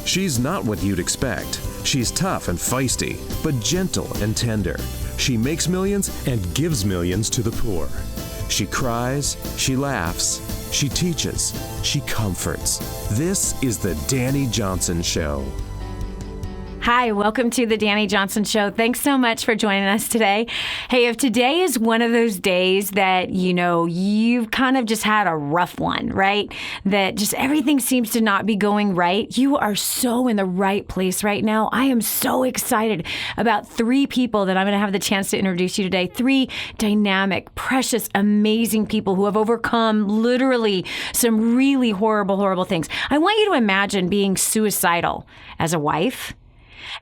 She's not what you'd expect. She's tough and feisty, but gentle and tender. She makes millions and gives millions to the poor. She cries, she laughs, she teaches, she comforts. This is the Dani Johnson Show. Hi, welcome to the Dani Johnson Show. Thanks so much for joining us today. Hey, if today is one of those days that, you've kind of just had a rough one, right? That just everything seems to not be going right. You are so in the right place right now. I am so excited about three people that I'm going to have the chance to introduce you today. Three dynamic, precious, amazing people who have overcome literally some really horrible, horrible things. I want you to imagine being suicidal as a wife.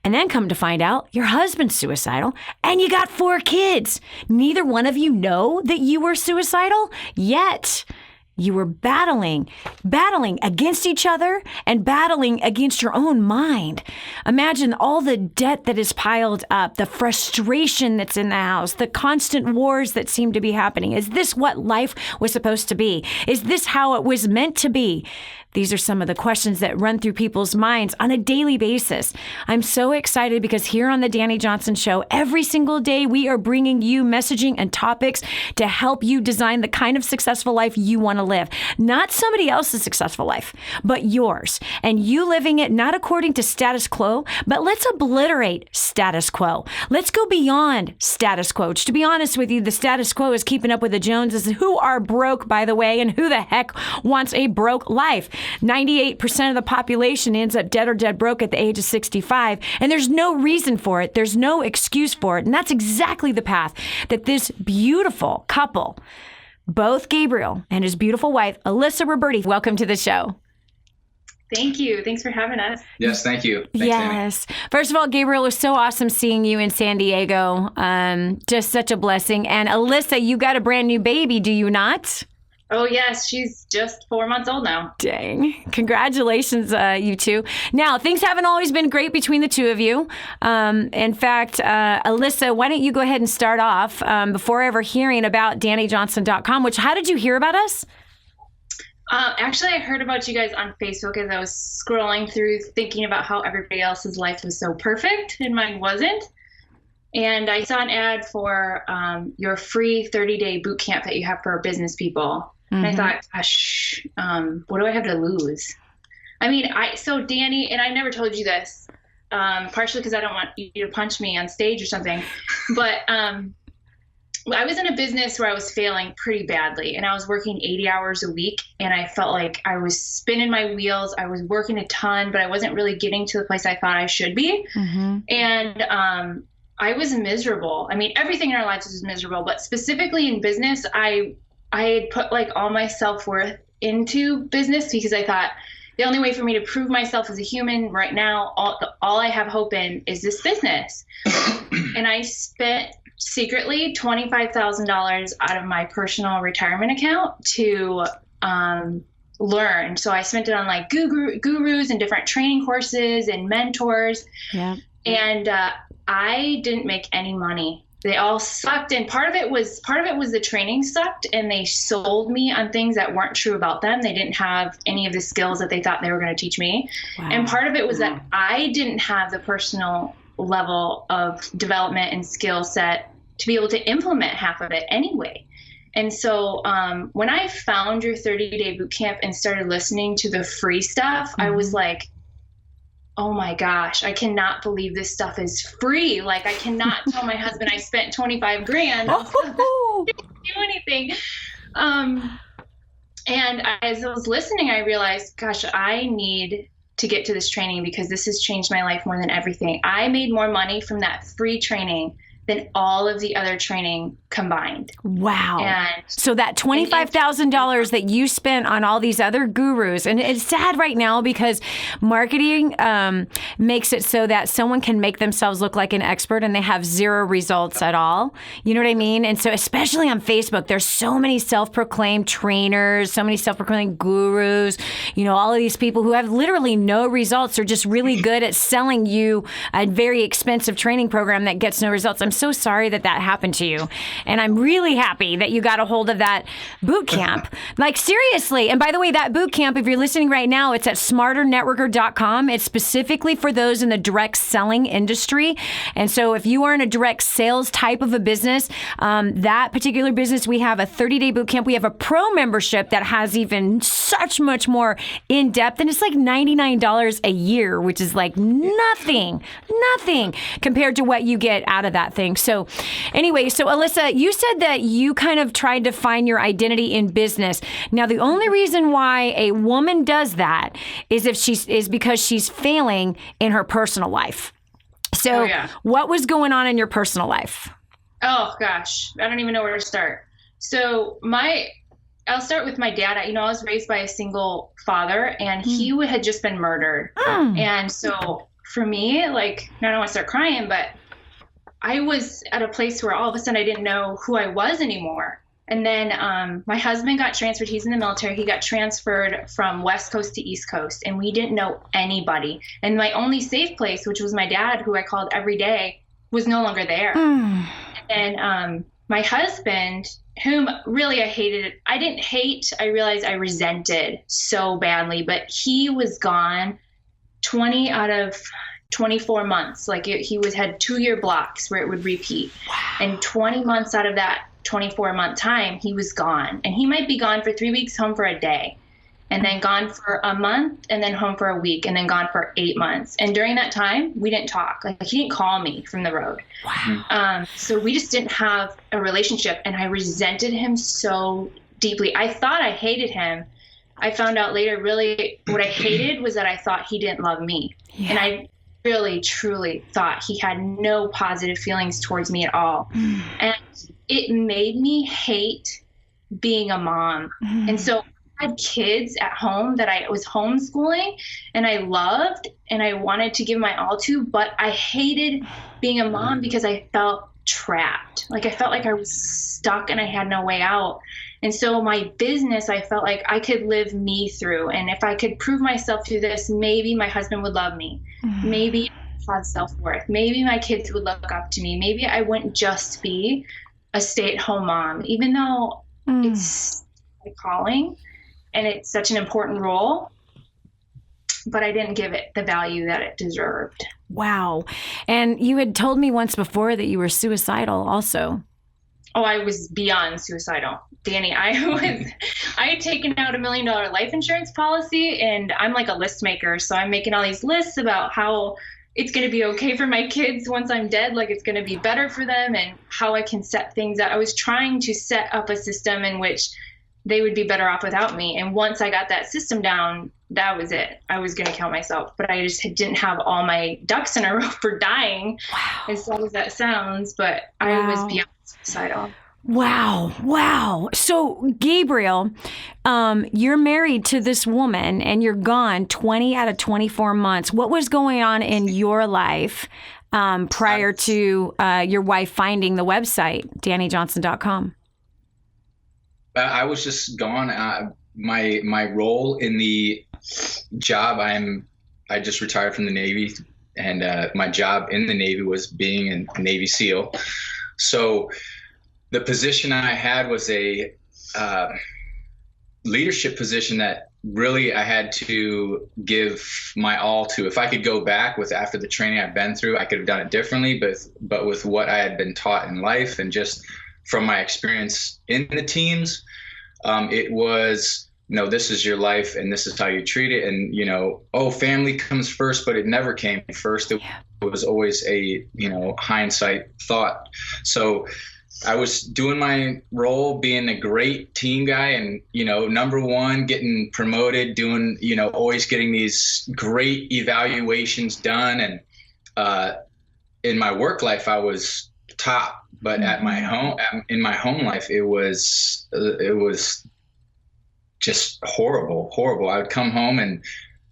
And then come to find out your husband's suicidal and you got 4 kids. Neither one of you know that you were suicidal, yet you were battling against each other and battling against your own mind. Imagine all the debt that is piled up, the frustration that's in the house, the constant wars that seem to be happening. Is this what life was supposed to be? Is this how it was meant to be? These are some of the questions that run through people's minds on a daily basis. I'm so excited because here on the Dani Johnson Show, every single day we are bringing you messaging and topics to help you design the kind of successful life you want to live. Not somebody else's successful life, but yours. And you living it not according to status quo, but let's obliterate status quo. Let's go beyond status quo. To be honest with you, the status quo is keeping up with the Joneses, who are broke, by the way, and who the heck wants a broke life? 98% of the population ends up dead or dead broke at the age of 65, and there's no reason for it. There's no excuse for it, and that's exactly the path that this beautiful couple, both Gabriel and his beautiful wife, Alissa Roberti, welcome to the show. Thank you. Thanks for having us. Yes, thank you. Thanks, yes. Amy. First of all, Gabriel, it was so awesome seeing you in San Diego. Just such a blessing. And Alissa, you got a brand new baby, do you not? Oh, yes. She's just 4 months old now. Dang. Congratulations, you two. Now, things haven't always been great between the two of you. In fact, Alissa, why don't you go ahead and start off before ever hearing about DaniJohnson.com, how did you hear about us? Actually, I heard about you guys on Facebook as I was scrolling through thinking about how everybody else's life was so perfect and mine wasn't. And I saw an ad for your free 30-day boot camp that you have for business people. Mm-hmm. And I thought, gosh, what do I have to lose? I mean, so Dani, and I never told you this, partially because I don't want you to punch me on stage or something, but I was in a business where I was failing pretty badly, and I was working 80 hours a week, and I felt like I was spinning my wheels. I was working a ton, but I wasn't really getting to the place I thought I should be. Mm-hmm. And I was miserable. I mean, everything in our lives was miserable, but specifically in business, I had put like all my self-worth into business because I thought the only way for me to prove myself as a human right now, all I have hope in is this business. And I spent secretly $25,000 out of my personal retirement account to learn. So I spent it on like gurus and different training courses and mentors. Yeah. And I didn't make any money. They all sucked, and part of it was the training sucked, and they sold me on things that weren't true about them. They didn't have any of the skills that they thought they were going to teach me. Wow. And part of it was that I didn't have the personal level of development and skill set to be able to implement half of it anyway. And so when I found your 30-day boot camp and started listening to the free stuff, I was like, oh my gosh, I cannot believe this stuff is free. Like, I cannot tell my husband I spent $25,000 on didn't do anything. And as I was listening, I realized, gosh, I need to get to this training because this has changed my life more than everything. I made more money from that free training than all of the other training combined. Wow. And so that $25,000 that you spent on all these other gurus, and it's sad right now because marketing makes it so that someone can make themselves look like an expert and they have zero results at all. You know what I mean? And so especially on Facebook, there's so many self-proclaimed trainers, so many self-proclaimed gurus, all of these people who have literally no results. They're just really good at selling you a very expensive training program that gets no results. I'm so sorry that happened to you. And I'm really happy that you got a hold of that boot camp. Like, seriously. And by the way, that boot camp, if you're listening right now, it's at smarternetworker.com. It's specifically for those in the direct selling industry. And so if you are in a direct sales type of a business, that particular business, we have a 30-day boot camp. We have a pro membership that has even such much more in depth. And it's like $99 a year, which is like nothing compared to what you get out of that thing. So anyway, so Alissa, you said that you kind of tried to find your identity in business. Now, the only reason why a woman does that is because she's failing in her personal life. So what was going on in your personal life? Oh gosh, I don't even know where to start. So I'll start with my dad. I was raised by a single father, and he had just been murdered. And so for me, like, I don't want to start crying, but I was at a place where all of a sudden I didn't know who I was anymore. And then my husband got transferred. He's in the military. He got transferred from West Coast to East Coast, and we didn't know anybody. And my only safe place, which was my dad, who I called every day, was no longer there. And my husband, whom really I hated, I didn't hate, I realized I resented so badly, but he was gone 20 out of 24 months. Like he had 2-year blocks where it would repeat. And 20 months out of that 24-month time, he was gone. And he might be gone for 3 weeks, home for a day, and then gone for a month, and then home for a week, and then gone for 8 months. And during that time, we didn't talk. Like, he didn't call me from the road. So we just didn't have a relationship, and I resented him so deeply. I thought I hated him. I found out later, really, what I hated was that I thought he didn't love me. And I really, truly thought he had no positive feelings towards me at all. And it made me hate being a mom. And so I had kids at home that I was homeschooling, and I loved, and I wanted to give my all to, but I hated being a mom because I felt trapped. Like, I felt like I was stuck and I had no way out. And so my business, I felt like I could live me through. And if I could prove myself through this, maybe my husband would love me. Maybe I had self-worth. Maybe my kids would look up to me. Maybe I wouldn't just be a stay-at-home mom, even though it's my calling and it's such an important role, but I didn't give it the value that it deserved. Wow. And you had told me once before that you were suicidal also. Oh, I was beyond suicidal. Dani, I had taken out $1 million life insurance policy, and I'm like a list maker. So I'm making all these lists about how it's going to be okay for my kids once I'm dead, like it's going to be better for them, and how I can set things up. I was trying to set up a system in which they would be better off without me. And once I got that system down, that was it. I was going to kill myself, but I just didn't have all my ducks in a row for dying, as sad as that sounds, but I was beyond suicidal. Wow. So, Gabriel, you're married to this woman and you're gone 20 out of 24 months. What was going on in your life prior to your wife finding the website, DaniJohnson.com? I was just gone. My role in the job, I just retired from the Navy, and my job in the Navy was being a Navy SEAL. So the position I had was a leadership position that really I had to give my all to. If I could go back after the training I've been through, I could have done it differently, but with what I had been taught in life and just from my experience in the teams, it was, this is your life and this is how you treat it. And, family comes first, but it never came first. It was always a, hindsight thought. So I was doing my role, being a great team guy and, number one, getting promoted, doing, always getting these great evaluations done. And in my work life, I was top. But in my home life, it was just horrible. I would come home, and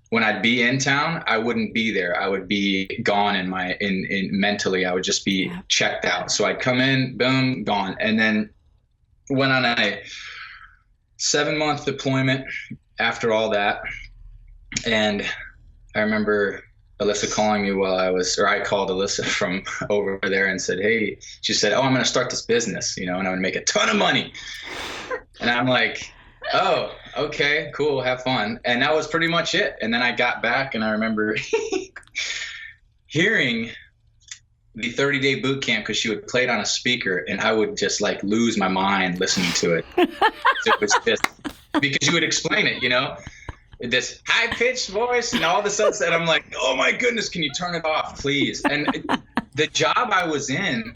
when I'd be in town, I wouldn't be there. I would be gone in mentally. I would just be checked out. So I'd come in, boom, gone. And then went on a 7-month deployment after all that. And I remember Alissa calling me I called Alissa from over there and said, hey, she said, oh, I'm going to start this business, and I'm going to make a ton of money. And I'm like, oh, okay, cool. Have fun. And that was pretty much it. And then I got back and I remember hearing the 30-day boot camp because she would play it on a speaker and I would just like lose my mind listening to it. It was just because you would explain it, this high-pitched voice and all this stuff. And I'm like, oh my goodness, can you turn it off, please? And the job I was in,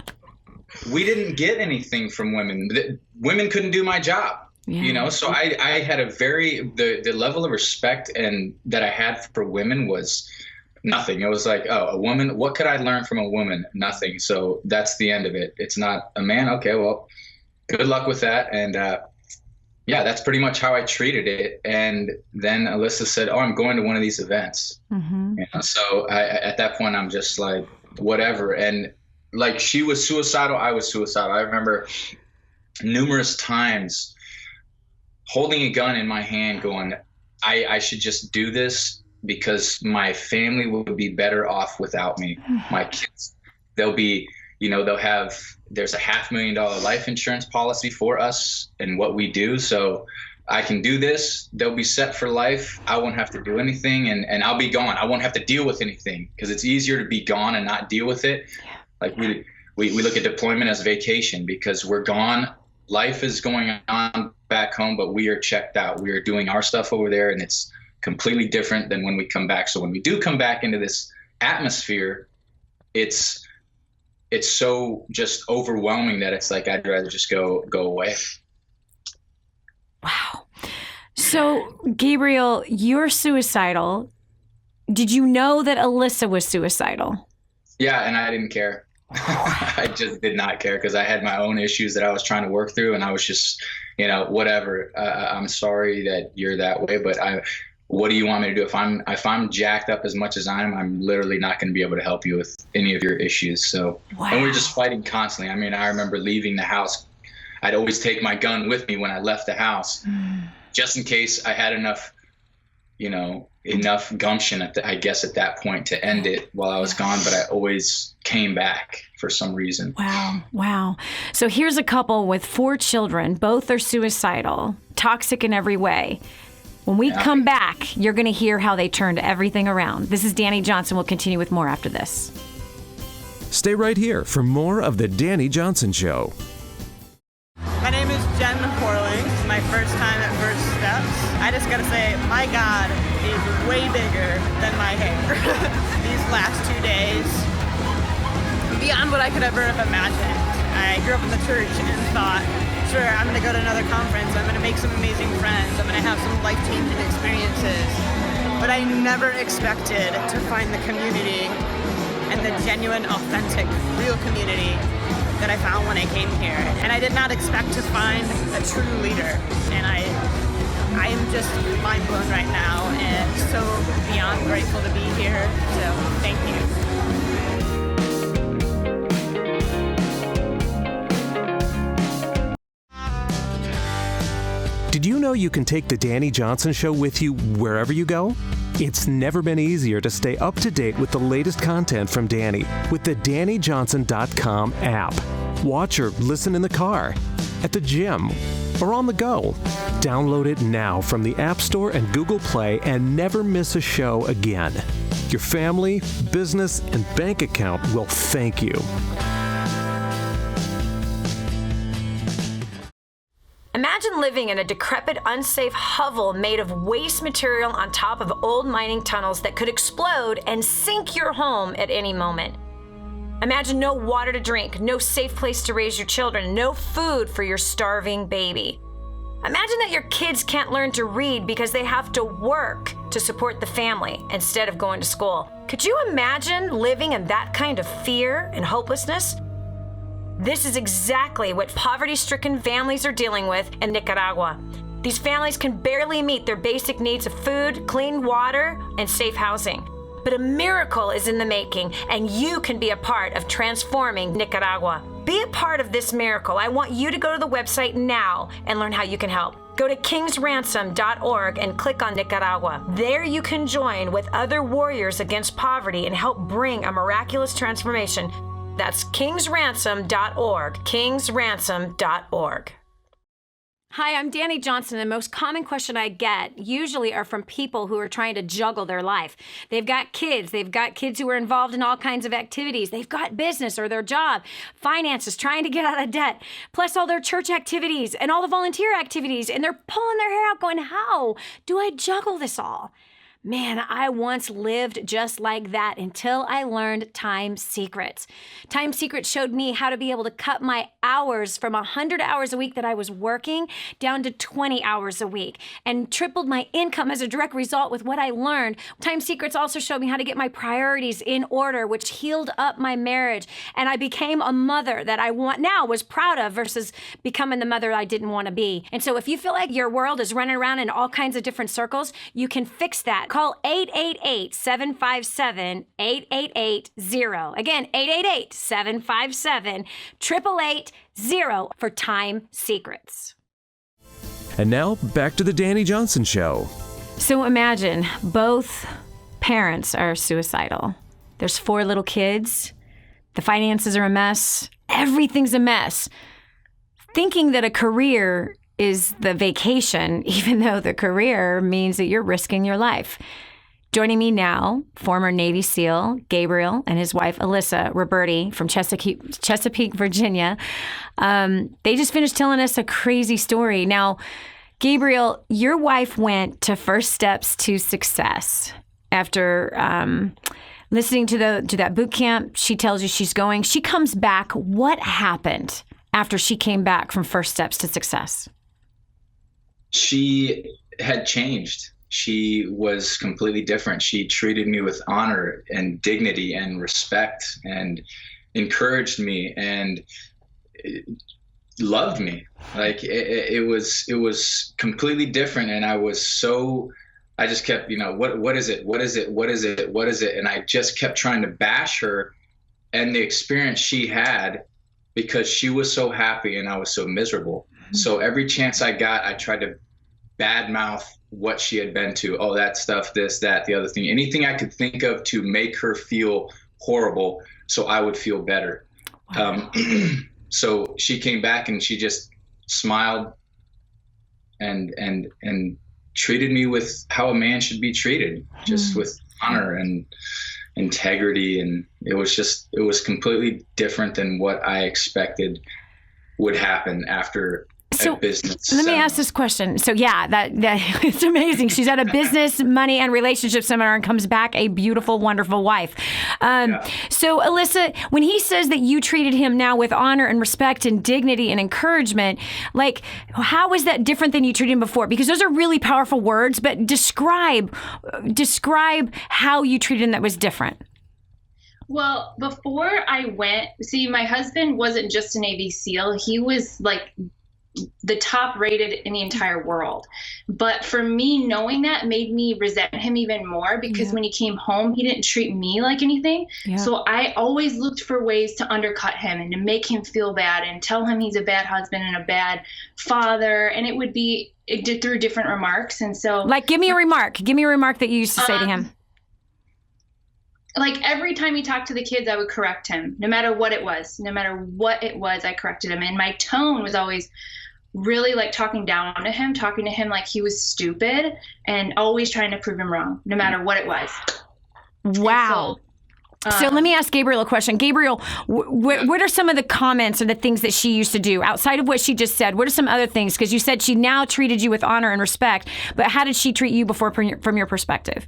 we didn't get anything from women. Women couldn't do my job. Yeah. So I had the level of respect and that I had for women was nothing. It was like, oh, a woman, what could I learn from a woman? Nothing. So that's the end of it. It's not a man. Okay, well, good luck with that. And that's pretty much how I treated it. And then Alissa said, oh, I'm going to one of these events. Mm-hmm. So at that point, I'm just like, whatever. And like she was suicidal, I was suicidal. I remember numerous times holding a gun in my hand going, I should just do this because my family will be better off without me. My kids, there's a $500,000 life insurance policy for us and what we do. So I can do this. They'll be set for life. I won't have to do anything and I'll be gone. I won't have to deal with anything because it's easier to be gone and not deal with it. Like we look at deployment as vacation because we're gone. Life is going on back home, but we are checked out. We are doing our stuff over there, and it's completely different than when we come back. So when we do come back into this atmosphere, it's so just overwhelming that it's like I'd rather just go away. Wow. So, Gabriel, you're suicidal. Did you know that Alissa was suicidal? Yeah, and I didn't care. I just did not care because I had my own issues that I was trying to work through, and I was just, whatever. I'm sorry that you're that way, but what do you want me to do? If I'm jacked up as much as I am, I'm literally not going to be able to help you with any of your issues. So, wow. And we're just fighting constantly. I mean, I remember leaving the house. I'd always take my gun with me when I left the house, just in case I had enough gumption at that point to end it while I was gone, but I always came back for some reason. Wow. So here's a couple with 4 children. Both are suicidal, toxic in every way. When we come back, you're going to hear how they turned everything around. This is Dani Johnson. We'll continue with more after this. Stay right here for more of The Dani Johnson Show. My name is Jen Horling. This is my first time at First Steps. I just gotta say, my God is way bigger than my hair. These last 2 days, beyond what I could ever have imagined. I grew up in the church and thought, sure, I'm gonna go to another conference, I'm gonna make some amazing friends, I'm gonna have some life-changing experiences. But I never expected to find the community and the genuine, authentic, real community that I found when I came here. And I did not expect to find a true leader. And I am just mind blown right now and so beyond grateful to be here. So thank you. Did you know you can take The Dani Johnson Show with you wherever you go? It's never been easier to stay up to date with the latest content from Dani with the DaniJohnson.com app. Watch or listen in the car, at the gym, or on the go. Download it now from the App Store and Google Play and never miss a show again. Your family, business, and bank account will thank you. Imagine living in a decrepit, unsafe hovel made of waste material on top of old mining tunnels that could explode and sink your home at any moment. Imagine no water to drink, no safe place to raise your children, no food for your starving baby. Imagine that your kids can't learn to read because they have to work to support the family instead of going to school. Could you imagine living in that kind of fear and hopelessness? This is exactly what poverty-stricken families are dealing with in Nicaragua. These families can barely meet their basic needs of food, clean water, and safe housing. But a miracle is in the making, and you can be a part of transforming Nicaragua. Be a part of this miracle. I want you to go to the website now and learn how you can help. Go to kingsransom.org and click on Nicaragua. There you can join with other warriors against poverty and help bring a miraculous transformation. That's kingsransom.org, kingsransom.org. Hi, I'm Dani Johnson. The most common question I get usually are from people who are trying to juggle their life. They've got kids who are involved in all kinds of activities. They've got business or their job, finances, trying to get out of debt, plus all their church activities and all the volunteer activities. And they're pulling their hair out going, how do I juggle this all? Man, I once lived just like that until I learned Time Secrets. Time Secrets showed me how to be able to cut my hours from 100 hours a week that I was working down to 20 hours a week and tripled my income as a direct result with what I learned. Time Secrets also showed me how to get my priorities in order, which healed up my marriage. And I became a mother that I was proud of versus becoming the mother I didn't want to be. And so if you feel like your world is running around in all kinds of different circles, you can fix that. Call 888-757-8880. Again, 888-757-8880 for Time Secrets. And now, back to the Dani Johnson Show. So imagine both parents are suicidal. There's 4 little kids. The finances are a mess. Everything's a mess. Thinking that a career is the vacation, even though the career means that you're risking your life. Joining me now, former Navy SEAL Gabriel and his wife Alissa Roberti from Chesapeake, Virginia. They just finished telling us a crazy story. Now, Gabriel, your wife went to First Steps to Success after listening to that boot camp. She tells you she's going. She comes back. What happened after she came back from First Steps to Success? She had changed. She was completely different. She treated me with honor and dignity and respect and encouraged me and loved me. Like it was completely different. And I just kept, what is it? What is it? What is it? What is it? And I just kept trying to bash her and the experience she had because she was so happy and I was so miserable. Mm-hmm. So every chance I got, I tried to badmouth what she had been to. Oh, that stuff, this, that, the other thing, anything I could think of to make her feel horrible so I would feel better. Wow. So she came back and she just smiled and treated me with how a man should be treated, just with honor and integrity. And it was completely different than what I expected would happen after a business. Let me ask this question. So yeah, that it's amazing. She's at a business, money, and relationship seminar and comes back a beautiful, wonderful wife. So Alissa, when he says that you treated him now with honor and respect and dignity and encouragement, like how is that different than you treated him before? Because those are really powerful words, but describe how you treated him that was different. Well, before I went, my husband wasn't just a Navy SEAL. He was like the top rated in the entire world. But for me, knowing that made me resent him even more because when he came home, he didn't treat me like anything. Yeah. So I always looked for ways to undercut him and to make him feel bad and tell him he's a bad husband and a bad father. And it did through different remarks. And so like, give me a remark that you used to say to him. Like every time he talked to the kids, I would correct him, no matter what it was. I corrected him. And my tone was always really like talking down to him, talking to him like he was stupid and always trying to prove him wrong, no matter what it was. Wow. So let me ask Gabriel a question. Gabriel, what are some of the comments or the things that she used to do outside of what she just said? What are some other things? Because you said she now treated you with honor and respect, but how did she treat you before from your perspective?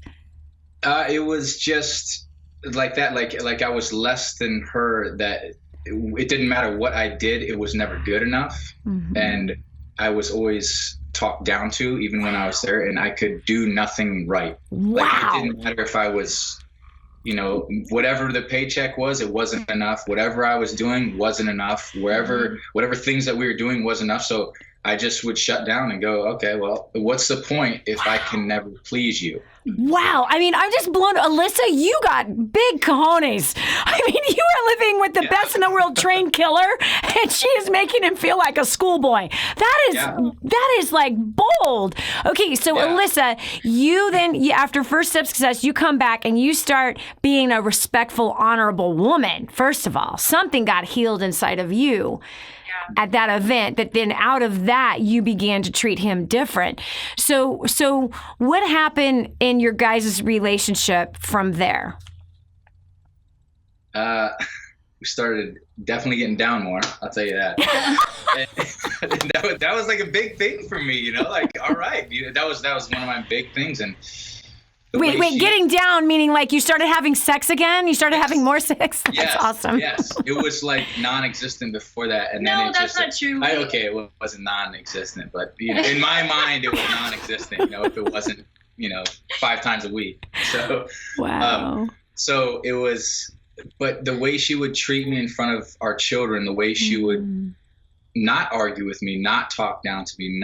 It was just like that, like I was less than her, that it didn't matter what I did, it was never good enough. Mm-hmm. And I was always talked down to, even when I was there, and I could do nothing right. Wow. Like it didn't matter if I was, whatever the paycheck was, it wasn't enough. Whatever I was doing wasn't enough. Whatever things that we were doing wasn't enough. So I just would shut down and go, okay, well, what's the point if I can never please you? Wow. I mean, I'm just blown. Alissa, you got big cojones. I mean, you are living with the best in the world trained killer, and she is making him feel like a schoolboy. That is like bold. Okay, so Alissa, you then, after first step success, you come back and you start being a respectful, honorable woman. First of all, something got healed inside of you at that event, that then out of that you began to treat him different. So what happened in your guys' relationship from there? We started definitely getting down more, I'll tell you that. that was like a big thing for me, you know, like, all right, that was one of my big things. And Wait, getting down meaning like you started having sex again? You started having more sex? That's awesome. Yes, it was like non-existent before that. And then that's not true. It wasn't non-existent, but in my mind it was non-existent, if it wasn't, 5 times a week. So, wow. So it was, but the way she would treat me in front of our children, the way she would not argue with me, not talk down to me,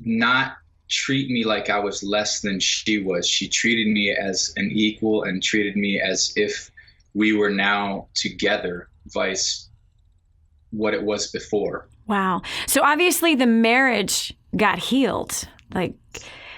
not treat me like I was less than she was. She treated me as an equal and treated me as if we were now together, vice what it was before. Wow. So obviously the marriage got healed. Like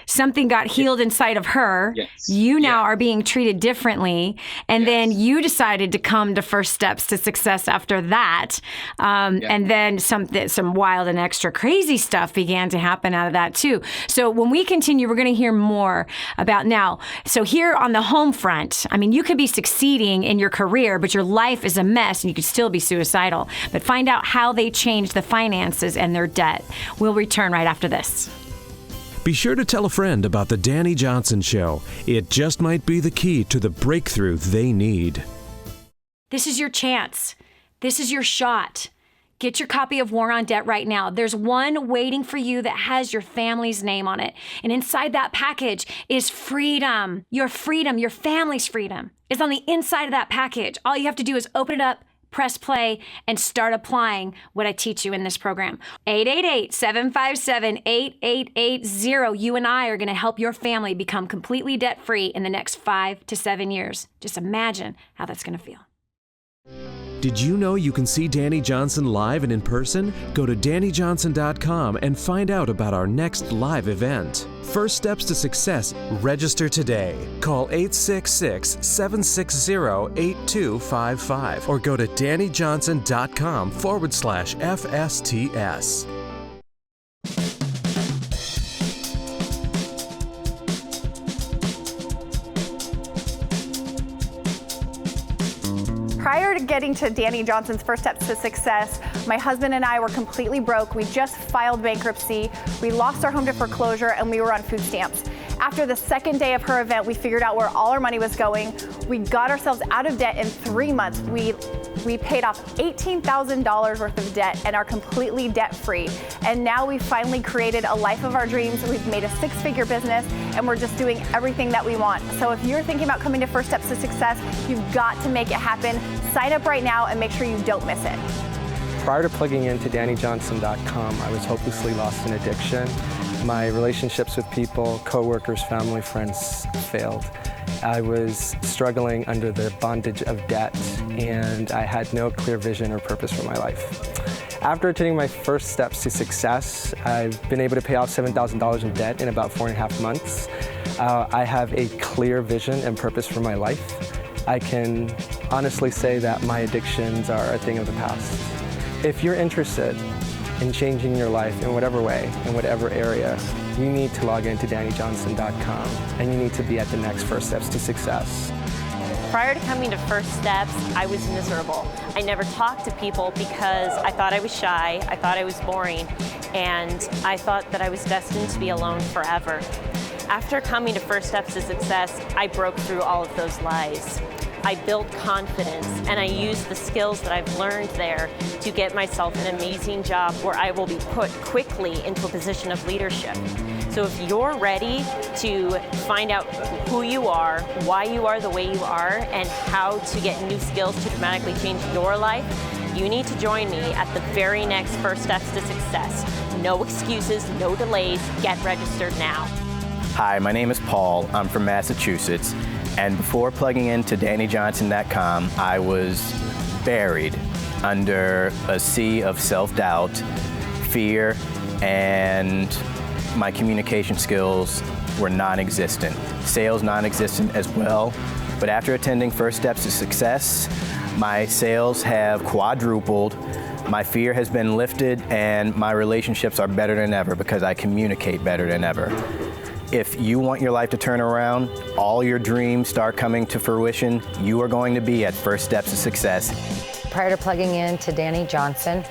something got healed inside of her. Yes. You now are being treated differently. And then you decided to come to First Steps to Success after that. And then some wild and extra crazy stuff began to happen out of that too. So when we continue, we're going to hear more about now. So here on the home front, I mean, you could be succeeding in your career, but your life is a mess and you could still be suicidal. But find out how they changed the finances and their debt. We'll return right after this. Be sure to tell a friend about the Dani Johnson Show. It just might be the key to the breakthrough they need. This is your chance. This is your shot. Get your copy of War on Debt right now. There's one waiting for you that has your family's name on it. And inside that package is freedom. Your freedom, your family's freedom is on the inside of that package. All you have to do is open it up, press play, and start applying what I teach you in this program. 888-757-8880. You and I are going to help your family become completely debt-free in the next 5 to 7 years. Just imagine how that's going to feel. Did you know you can see Dani Johnson live and in person? Go to DaniJohnson.com and find out about our next live event. First Steps to Success. Register today. Call 866-760-8255 or go to DaniJohnson.com/FSTS. Prior to getting to Dani Johnson's First Steps to Success, my husband and I were completely broke. We just filed bankruptcy. We lost our home to foreclosure and we were on food stamps. After the second day of her event, we figured out where all our money was going. We got ourselves out of debt in 3 months. We paid off $18,000 worth of debt and are completely debt-free. And now we've finally created a life of our dreams. We've made a 6-figure business and we're just doing everything that we want. So if you're thinking about coming to First Steps to Success, you've got to make it happen. Sign up right now and make sure you don't miss it. Prior to plugging into DaniJohnson.com, I was hopelessly lost in addiction. My relationships with people, coworkers, family, friends failed. I was struggling under the bondage of debt, and I had no clear vision or purpose for my life. After taking my first steps to success, I've been able to pay off $7,000 in debt in about 4.5 months. I have a clear vision and purpose for my life. I can honestly say that my addictions are a thing of the past. If you're interested in changing your life in whatever way, in whatever area, you need to log into DaniJohnson.com and you need to be at the next First Steps to Success. Prior to coming to First Steps, I was miserable. I never talked to people because I thought I was shy, I thought I was boring, and I thought that I was destined to be alone forever. After coming to First Steps to Success, I broke through all of those lies. I built confidence and I used the skills that I've learned there to get myself an amazing job where I will be put quickly into a position of leadership. So if you're ready to find out who you are, why you are the way you are, and how to get new skills to dramatically change your life, You need to join me at the very next First Steps to Success. No excuses, no delays. Get registered now. Hi, my name is Paul. I'm from Massachusetts. And before plugging into DaniJohnson.com, I was buried under a sea of self-doubt, fear, and my communication skills were non-existent. Sales non-existent as well. But after attending First Steps to Success, my sales have quadrupled, my fear has been lifted, and my relationships are better than ever because I communicate better than ever. If you want your life to turn around, all your dreams start coming to fruition, you are going to be at First Steps to Success. Prior to plugging in to Dani Johnson,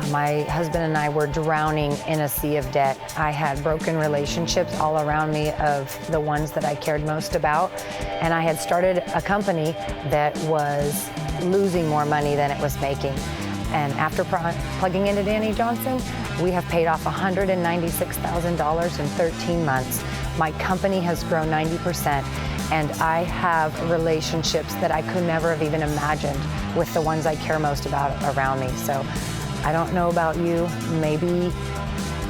my husband and I were drowning in a sea of debt. I had broken relationships all around me of the ones that I cared most about, and I had started a company that was losing more money than it was making. And after plugging into Dani Johnson, we have paid off $196,000 in 13 months. My company has grown 90%, and I have relationships that I could never have even imagined with the ones I care most about around me. So I don't know about you. Maybe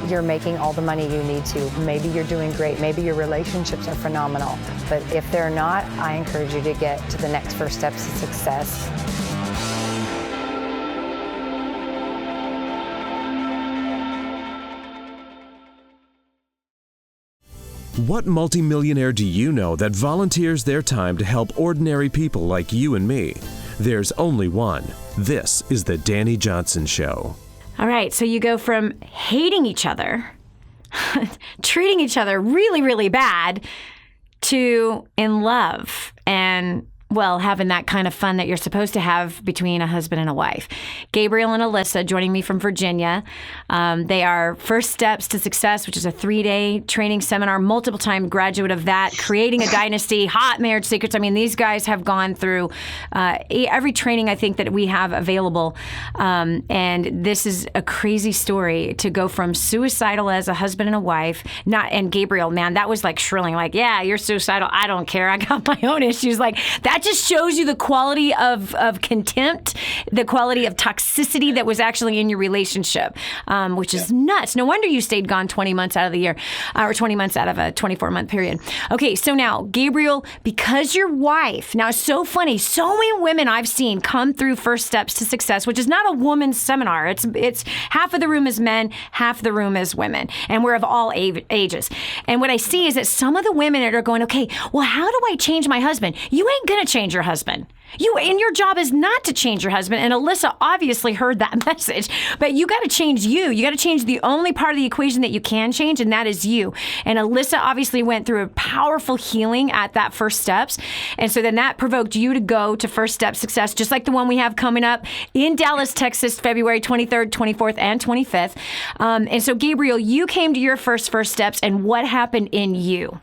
you're making all the money you need to. Maybe you're doing great. Maybe your relationships are phenomenal. But if they're not, I encourage you to get to the next First Steps to Success. What multimillionaire do you know that volunteers their time to help ordinary people like you and me? There's only one. This is the Dani Johnson Show. All right, so you go from hating each other, treating each other really, really bad, to in love and, well, having that kind of fun that you're supposed to have between a husband and a wife. Gabriel and Alissa joining me from Virginia. They are First Steps to Success, which is a 3-day training seminar, multiple-time graduate of that, Creating a Dynasty, Hot Marriage Secrets. I mean, these guys have gone through every training I think that we have available. And this is a crazy story to go from suicidal as a husband and a wife. And Gabriel, man, that was like shrilling, like, yeah, you're suicidal. I don't care. I got my own issues. Like, that just shows you the quality of contempt, the quality of toxicity that was actually in your relationship, which is nuts. No wonder you stayed gone 20 months out of the year, or 20 months out of a 24-month period. Okay, so now, Gabriel, because your wife, now it's so funny, so many women I've seen come through First Steps to Success, which is not a woman's seminar. It's half of the room is men, half the room is women, and we're of all ages. And what I see is that some of the women are going, okay, well, how do I change my husband? You ain't gonna change your husband. And your job is not to change your husband. And Alissa obviously heard that message, but you got to change you. You got to change the only part of the equation that you can change, and that is you. And Alissa obviously went through a powerful healing at that First Steps. And so then that provoked you to go to First Step Success, just like the one we have coming up in Dallas, Texas, February 23rd, 24th, and 25th. And so, Gabriel, you came to your First Steps, and what happened in you?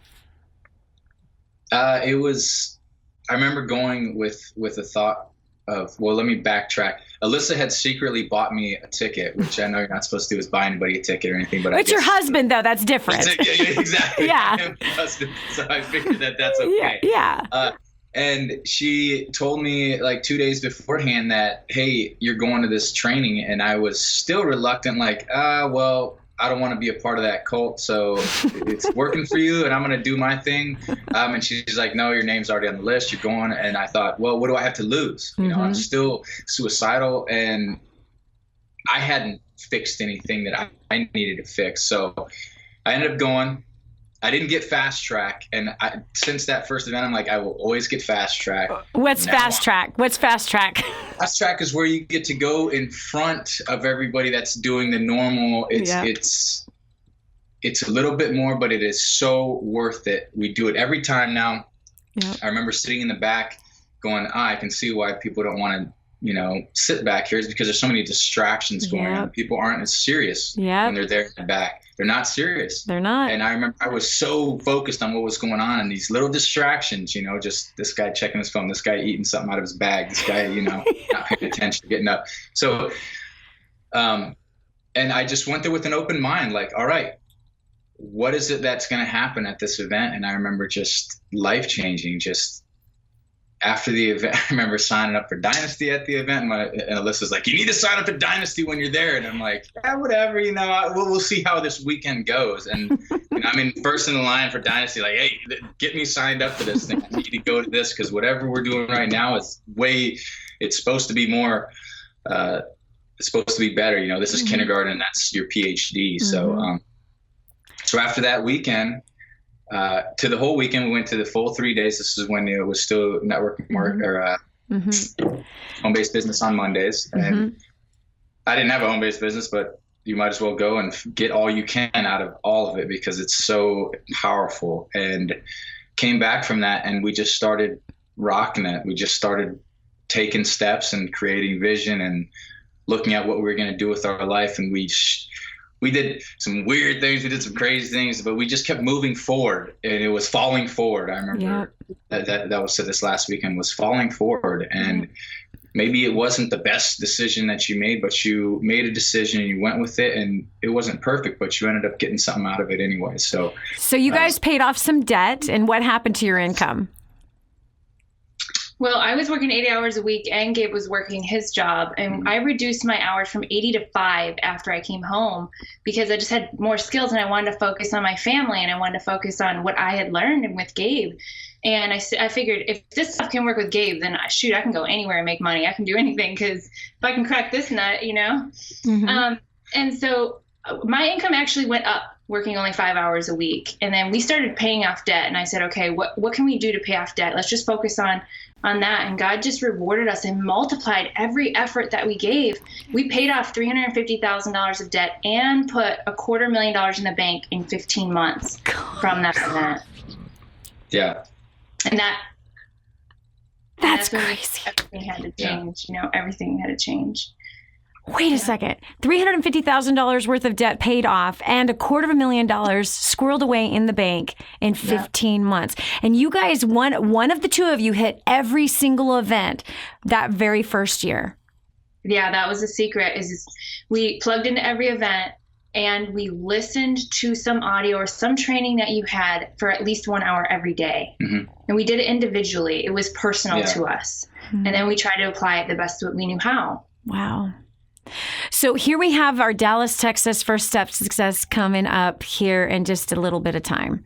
I remember going with a thought of, well, let me backtrack. Alissa had secretly bought me a ticket, which I know you're not supposed to do is buy anybody a ticket or anything, but it's your husband, though. That's different. Yeah, exactly. Yeah. I am my husband, so I figured that's okay. Yeah. And she told me like 2 days beforehand that, hey, you're going to this training, and I was still reluctant, like, well, I don't want to be a part of that cult, so it's working for you, and I'm going to do my thing. And she's like, no, your name's already on the list. You're going. And I thought, well, what do I have to lose? You know, I'm still suicidal, and I hadn't fixed anything that I needed to fix. So I ended up going. I didn't get fast track, and since that first event, I'm like, I will always get fast track. What's fast track? What's fast track? Fast track is where you get to go in front of everybody that's doing the normal. It's a little bit more, but it is so worth it. We do it every time now. Yep. I remember sitting in the back going, I can see why people don't want to, sit back here, is because there's so many distractions going on. People aren't as serious when they're there in the back. They're not serious. They're not. And I remember I was so focused on what was going on, and these little distractions, just this guy checking his phone, this guy eating something out of his bag, this guy, not paying attention, getting up. So, and I just went there with an open mind, like, all right, what is it that's going to happen at this event? And I remember just life changing, just after the event, I remember signing up for Dynasty at the event, and Alyssa's like, "You need to sign up for Dynasty when you're there." And I'm like, "Yeah, whatever, we'll see how this weekend goes." And I'm in first in the line for Dynasty, like, "Hey, get me signed up for this thing. I need to go to this because whatever we're doing right now is it's supposed to be more, it's supposed to be better. This is kindergarten, that's your PhD." So after that weekend, to the whole weekend, we went to the full 3 days. This is when it was still network home-based business on Mondays. And I didn't have a home-based business, but you might as well go and get all you can out of all of it because it's so powerful. And came back from that, and we just started rocking it. We just started taking steps and creating vision and looking at what we were going to do with our life. And we did some weird things. We did some crazy things, but we just kept moving forward, and it was falling forward. I remember that was this last weekend was falling forward. And maybe it wasn't the best decision that you made, but you made a decision and you went with it, and it wasn't perfect, but you ended up getting something out of it anyway. So you guys paid off some debt, and what happened to your income? Well, I was working 80 hours a week, and Gabe was working his job, and I reduced my hours from 80 to 5 after I came home because I just had more skills, and I wanted to focus on my family, and I wanted to focus on what I had learned and with Gabe. And I figured if this stuff can work with Gabe, then I can go anywhere and make money. I can do anything because if I can crack this nut, And so my income actually went up working only 5 hours a week. And then we started paying off debt. And I said, okay, what can we do to pay off debt? Let's just focus on that. And God just rewarded us and multiplied every effort that we gave. We paid off $350,000 of debt and put $250,000 in the bank in 15 months from that event. Yeah. And that's crazy. Everything had to change. Everything had to change. Wait a second. $350,000 worth of debt paid off and $250,000 squirreled away in the bank in 15 months. And you guys, one of the two of you hit every single event that very first year. Yeah, that was the secret. Is we plugged into every event and we listened to some audio or some training that you had for at least 1 hour every day. And we did it individually. It was personal to us. And then we tried to apply it the best that we knew how. Wow. So here we have our Dallas, Texas First Step Success coming up here in just a little bit of time.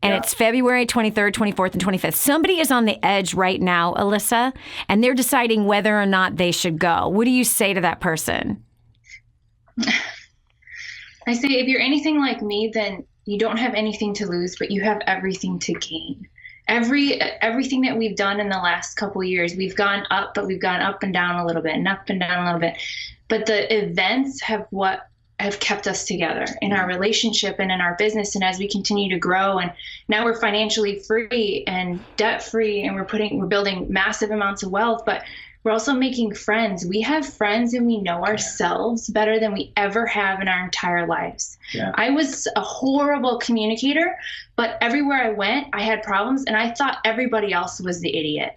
And it's February 23rd, 24th, and 25th. Somebody is on the edge right now, Alissa, and they're deciding whether or not they should go. What do you say to that person? I say, if you're anything like me, then you don't have anything to lose, but you have everything to gain. Everything that we've done in the last couple of years, we've gone up, but we've gone up and down a little bit and up and down a little bit. But the events have kept us together in our relationship and in our business. And as we continue to grow, and now we're financially free and debt free, and we're building massive amounts of wealth, but we're also making friends. We have friends and we know ourselves better than we ever have in our entire lives. Yeah. I was a horrible communicator, but everywhere I went, I had problems, and I thought everybody else was the idiot.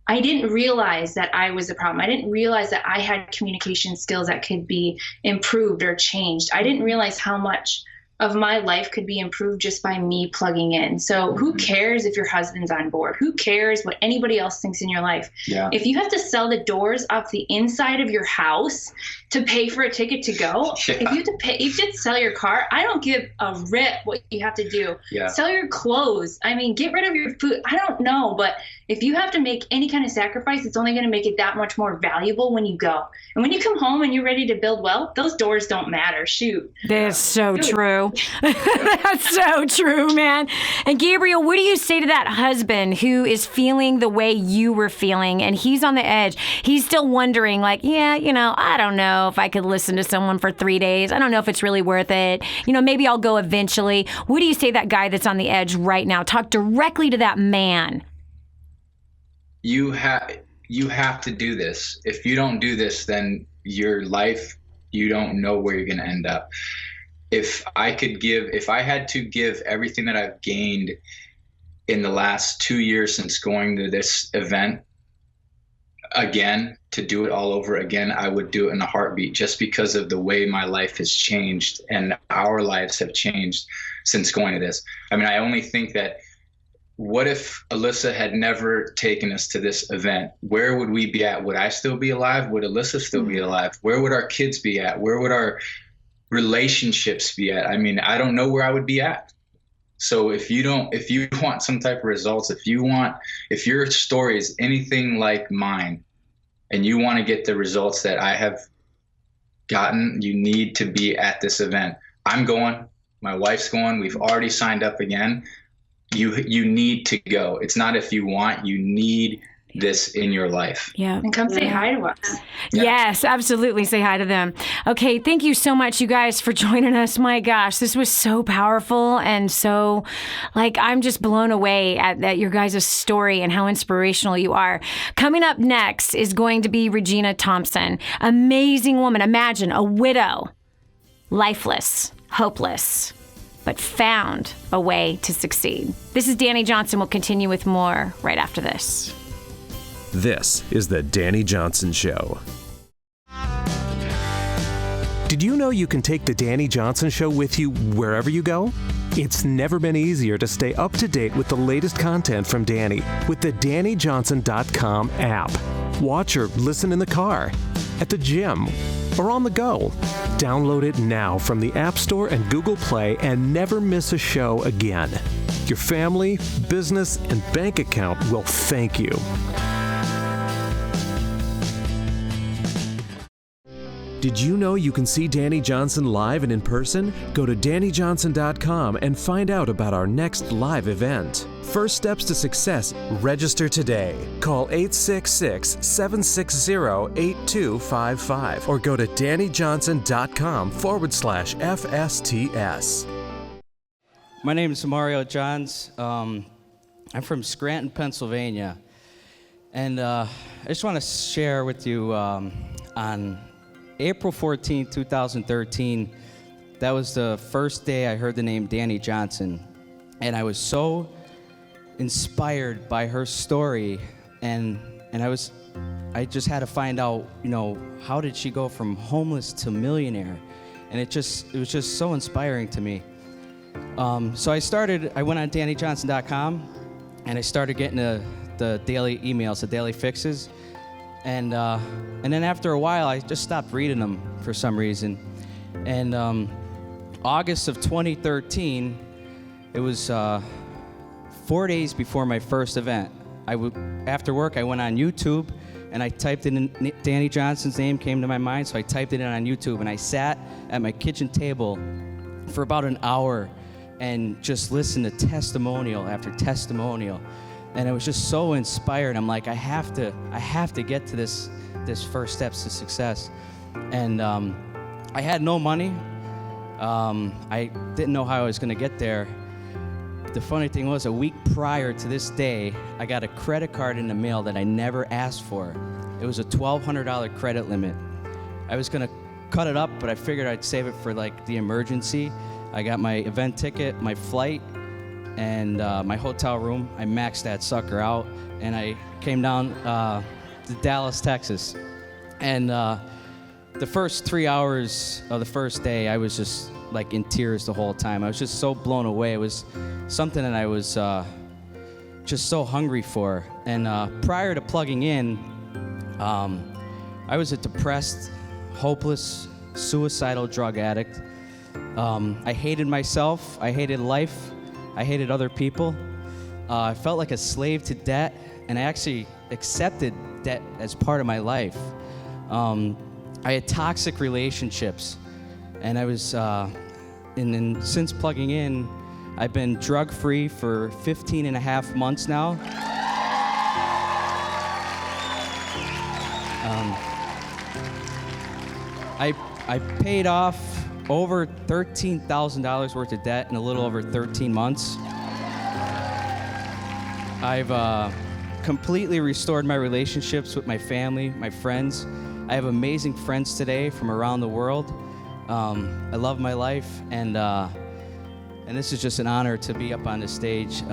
I didn't realize that I was the problem. I didn't realize that I had communication skills that could be improved or changed. I didn't realize how much of my life could be improved just by me plugging in. So who cares if your husband's on board? Who cares what anybody else thinks in your life? Yeah. If you have to sell the doors off the inside of your house to pay for a ticket to go, if you have to sell your car, I don't give a rip what you have to do. Yeah. Sell your clothes. I mean, get rid of your food. I don't know, but if you have to make any kind of sacrifice, it's only going to make it that much more valuable when you go. And when you come home and you're ready to build wealth, those doors don't matter. Shoot. That's so true. That's so true, man. And Gabriel, what do you say to that husband who is feeling the way you were feeling, and he's on the edge? He's still wondering, like, I don't know if I could listen to someone for 3 days. I don't know if it's really worth it. Maybe I'll go eventually. What do you say to that guy that's on the edge right now? Talk directly to that man. You have to do this. If you don't do this, then your life, you don't know where you're going to end up. If I had to give everything that I've gained in the last 2 years since going to this event again, to do it all over again, I would do it in a heartbeat, just because of the way my life has changed and our lives have changed since going to this. I mean, I only think that what if Alissa had never taken us to this event? Where would we be at? Would I still be alive? Would Alissa still be alive? Where would our kids be at? Where would our relationships be at? I mean, I don't know where I would be at. So if you want some type of results, if your story is anything like mine and you want to get the results that I have gotten, you need to be at this event. I'm going, my wife's going, we've already signed up again. You need to go. It's not if you want, you need this in your life. Yeah. And come say hi to us. Yeah. Yes, absolutely. Say hi to them. Okay. Thank you so much, you guys, for joining us. My gosh, this was so powerful. And so, I'm just blown away at your guys' story and how inspirational you are. Coming up next is going to be Regina Thompson. Amazing woman. Imagine a widow, lifeless, hopeless, but found a way to succeed. This is Dani Johnson. We'll continue with more right after this. This is the Dani Johnson Show. Did you know you can take the Dani Johnson Show with you wherever you go? It's never been easier to stay up to date with the latest content from Dani with the DaniJohnson.com app. Watch or listen in the car, at the gym, or on the go. Download it now from the App Store and Google Play and never miss a show again. Your family, business, and bank account will thank you. Did you know you can see Dani Johnson live and in person? Go to DaniJohnson.com and find out about our next live event. First Steps to Success. Register today. Call 866-760-8255 or go to DaniJohnson.com/FSTS. My name is Mario Johns. I'm from Scranton, Pennsylvania. And I just want to share with you on April 14, 2013, that was the first day I heard the name Dani Johnson. And I was so inspired by her story, and I just had to find out, how did she go from homeless to millionaire? And it was just so inspiring to me. So I went on DaniJohnson.com, and I started getting the daily emails, the daily fixes. And then after a while, I just stopped reading them for some reason. And August of 2013, it was 4 days before my first event. After work, I went on YouTube, and I typed in Dani Johnson's name, came to my mind, so I typed it in on YouTube, and I sat at my kitchen table for about an hour and just listened to testimonial after testimonial. And I was just so inspired. I'm like, I have to get to this First Steps to Success. And I had no money. I didn't know how I was going to get there. The funny thing was, a week prior to this day, I got a credit card in the mail that I never asked for. It was a $1,200 credit limit. I was going to cut it up, but I figured I'd save it for the emergency. I got my event ticket, my flight, and my hotel room. I maxed that sucker out, and I came down to Dallas, Texas. And the first 3 hours of the first day, I was just in tears the whole time. I was just so blown away. It was something that I was just so hungry for. And prior to plugging in, I was a depressed, hopeless, suicidal drug addict. I hated myself. I hated life. I hated other people. I felt like a slave to debt, and I actually accepted debt as part of my life. I had toxic relationships, and I was, and then since plugging in, I've been drug-free for 15 and a half months now. I paid off over $13,000 worth of debt in a little over 13 months. I've completely restored my relationships with my family, my friends. I have amazing friends today from around the world. I love my life, and this is just an honor to be up on this stage.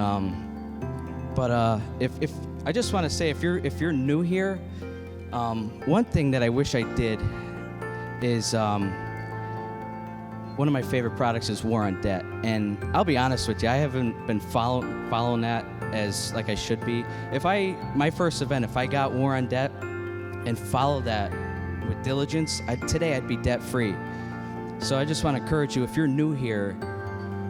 But if I just want to say, if you're new here, one thing that I wish I did is when one of my favorite products is War on Debt. And I'll be honest with you, I haven't been following that as like I should be. My first event, if I got War on Debt and followed that with diligence, today I'd be debt-free. So I just want to encourage you, if you're new here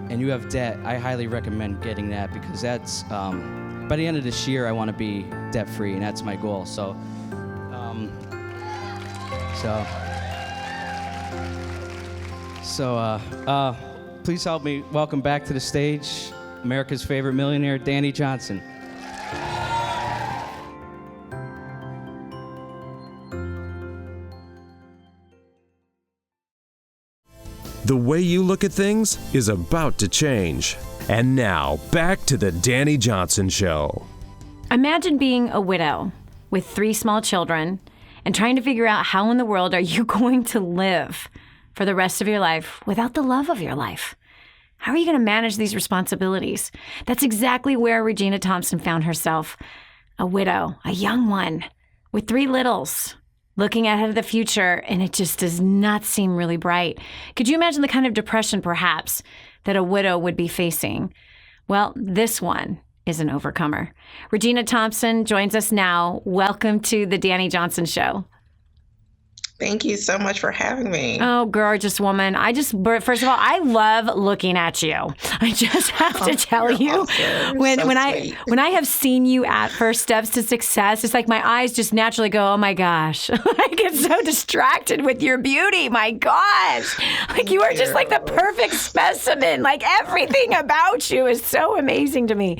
and you have debt, I highly recommend getting that, because that's, by the end of this year, I want to be debt-free, and that's my goal. So please help me welcome back to the stage America's favorite millionaire, Dani Johnson. The way you look at things is about to change. And now, back to the Dani Johnson Show. Imagine being a widow with 3 small children and trying to figure out how in the world are you going to live for the rest of your life without the love of your life. How are you going to manage these responsibilities? That's exactly where Regina Thompson found herself. A widow, a young one, with 3 littles, looking ahead to the future, and it just does not seem really bright. Could you imagine the kind of depression, perhaps, that a widow would be facing? Well, this one is an overcomer. Regina Thompson joins us now. Welcome to the Dani Johnson Show. Thank you so much for having me. Oh, gorgeous woman. First of all, I love looking at you. I just have to tell you, awesome. when I have seen you at First Steps to Success, it's like my eyes just naturally go, oh my gosh. I get so distracted with your beauty. My gosh. Like you are just like the perfect specimen. Like everything about you is so amazing to me.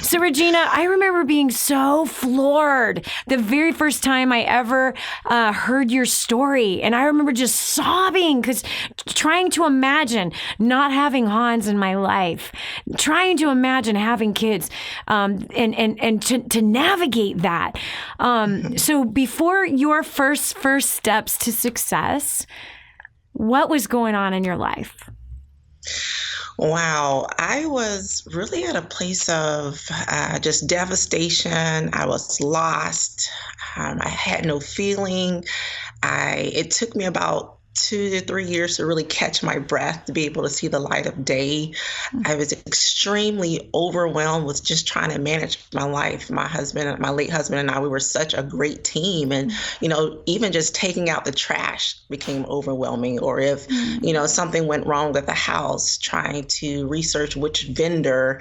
So Regina, I remember being so floored the very first time I ever heard your story. And I remember just sobbing, because trying to imagine not having Hans in my life, trying to imagine having kids, and to navigate that. So before your first steps to success, what was going on in your life? Wow, I was really at a place of just devastation. I was lost. I had no feeling. It took me about 2 to 3 years to really catch my breath, to be able to see the light of day. I was extremely overwhelmed with just trying to manage my life. My late husband and I, we were such a great team. And, even just taking out the trash became overwhelming. Or if, something went wrong with the house, trying to research which vendor.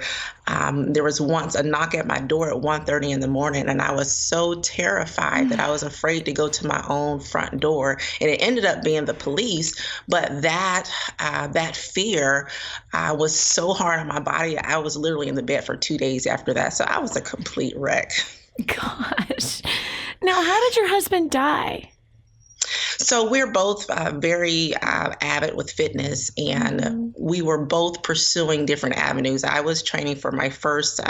There was once a knock at my door at 1:30 in the morning, and I was so terrified that I was afraid to go to my own front door. And it ended up being the police, but that fear was so hard on my body. I was literally in the bed for 2 days after that. So I was a complete wreck. Gosh. Now, how did your husband die? So we're both very avid with fitness, and we were both pursuing different avenues. I was training for my first